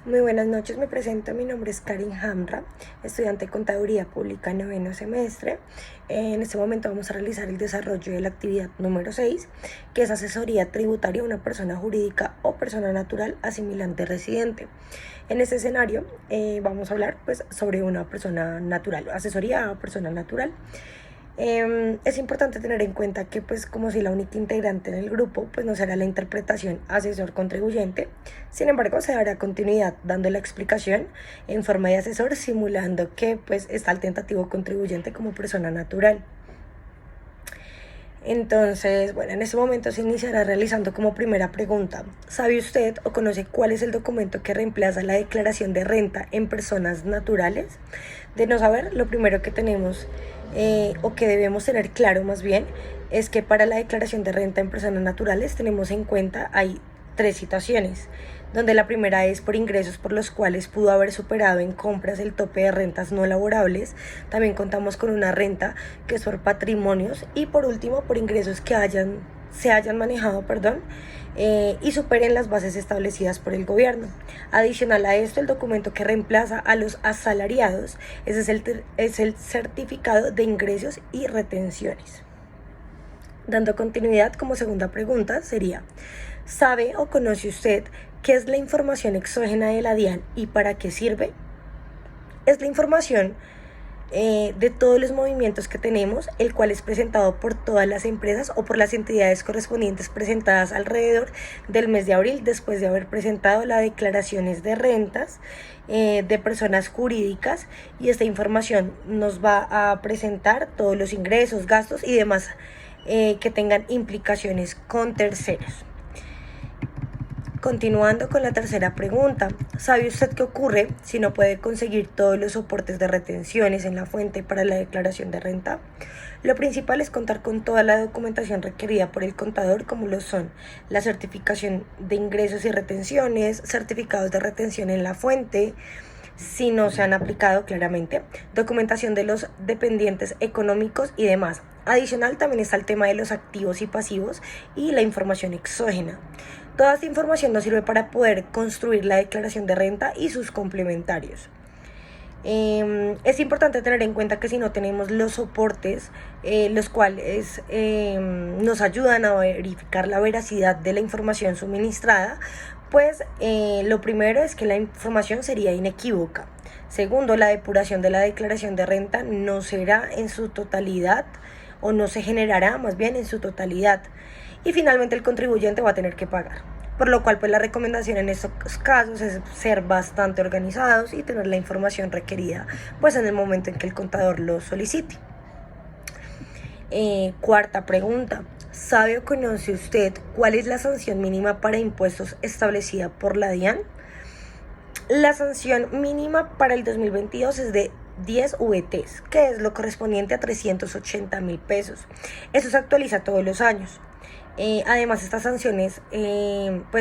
Muy buenas noches, me presento, mi nombre es Karin Hamra, estudiante de Contaduría Pública noveno semestre. En este momento vamos a realizar el desarrollo de la actividad número 6, que es asesoría tributaria a una persona jurídica o persona natural asimilante residente. En este escenario vamos a hablar sobre una persona natural, asesoría a persona natural. Es importante tener en cuenta que como si la única integrante en el grupo no será la interpretación asesor-contribuyente. Sin embargo, se dará continuidad dando la explicación en forma de asesor, simulando que está el tentativo contribuyente como persona natural. Entonces, bueno, en este momento se iniciará realizando como primera pregunta: ¿sabe usted o conoce cuál es el documento que reemplaza la declaración de renta en personas naturales? De no saber, lo primero que tenemos o que debemos tener claro más bien es que para la declaración de renta en personas naturales tenemos en cuenta hay tres situaciones, donde la primera es por ingresos por los cuales pudo haber superado en compras el tope de rentas no laborables. También contamos con una renta que es por patrimonios, y por último por ingresos que se hayan manejado y superen las bases establecidas por el gobierno. Adicional a esto, el documento que reemplaza a los asalariados es el certificado de ingresos y retenciones. Dando continuidad, como segunda pregunta sería: ¿sabe o conoce usted qué es la información exógena de la DIAN y para qué sirve? Es la información de todos los movimientos que tenemos, el cual es presentado por todas las empresas o por las entidades correspondientes presentadas alrededor del mes de abril, después de haber presentado las declaraciones de rentas de personas jurídicas, y esta información nos va a presentar todos los ingresos, gastos y demás que tengan implicaciones con terceros. Continuando con la tercera pregunta: ¿sabe usted qué ocurre si no puede conseguir todos los soportes de retenciones en la fuente para la declaración de renta? Lo principal es contar con toda la documentación requerida por el contador, como lo son la certificación de ingresos y retenciones, certificados de retención en la fuente, si no se han aplicado claramente, documentación de los dependientes económicos y demás. Adicional, también está el tema de los activos y pasivos y la información exógena. Toda esta información nos sirve para poder construir la declaración de renta y sus complementarios. Es importante tener en cuenta que si no tenemos los soportes, los cuales nos ayudan a verificar la veracidad de la información suministrada, lo primero es que la información sería inequívoca. Segundo, la depuración de la declaración de renta no será en su totalidad, o no se generará más bien en su totalidad. Y finalmente el contribuyente va a tener que pagar. Por lo cual la recomendación en estos casos es ser bastante organizados y tener la información requerida en el momento en que el contador lo solicite. Cuarta pregunta: ¿sabe o conoce usted cuál es la sanción mínima para impuestos establecida por la DIAN? La sanción mínima para el 2022 es de 10 VTs, que es lo correspondiente a 380.000 pesos. Eso se actualiza todos los años. Además, estas sanciones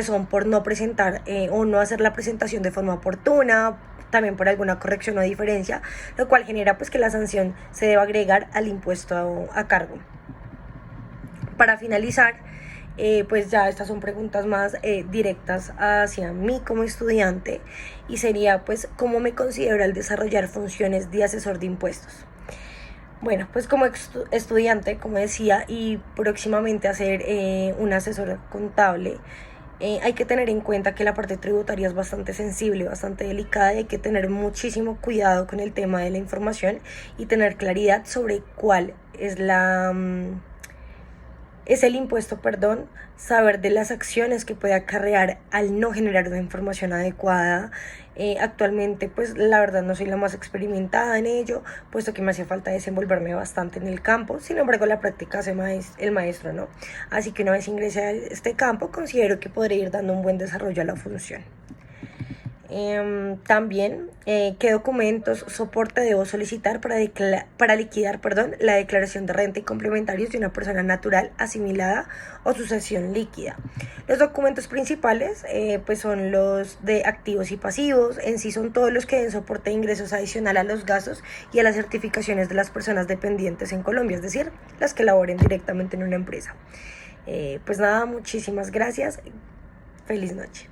son por no presentar o no hacer la presentación de forma oportuna, también por alguna corrección o diferencia, lo cual genera que la sanción se deba agregar al impuesto a cargo. Para finalizar, ya estas son preguntas más directas hacia mí como estudiante, y sería ¿cómo me considero al desarrollar funciones de asesor de impuestos? Bueno, como estudiante, como decía, y próximamente a ser un asesor contable, hay que tener en cuenta que la parte tributaria es bastante sensible, bastante delicada, y hay que tener muchísimo cuidado con el tema de la información y tener claridad sobre cuál es el impuesto, saber de las acciones que puede acarrear al no generar una información adecuada. Actualmente la verdad no soy la más experimentada en ello, puesto que me hace falta desenvolverme bastante en el campo. Sin embargo, la práctica hace el maestro, ¿no? Así que una vez ingresé a este campo, considero que podré ir dando un buen desarrollo a la función. También, ¿qué documentos soporte debo solicitar para liquidar la declaración de renta y complementarios de una persona natural asimilada o sucesión líquida? Los documentos principales son los de activos y pasivos. En sí son todos los que den soporte de ingresos adicional a los gastos y a las certificaciones de las personas dependientes en Colombia, es decir, las que laboren directamente en una empresa. Nada, muchísimas gracias. Feliz noche.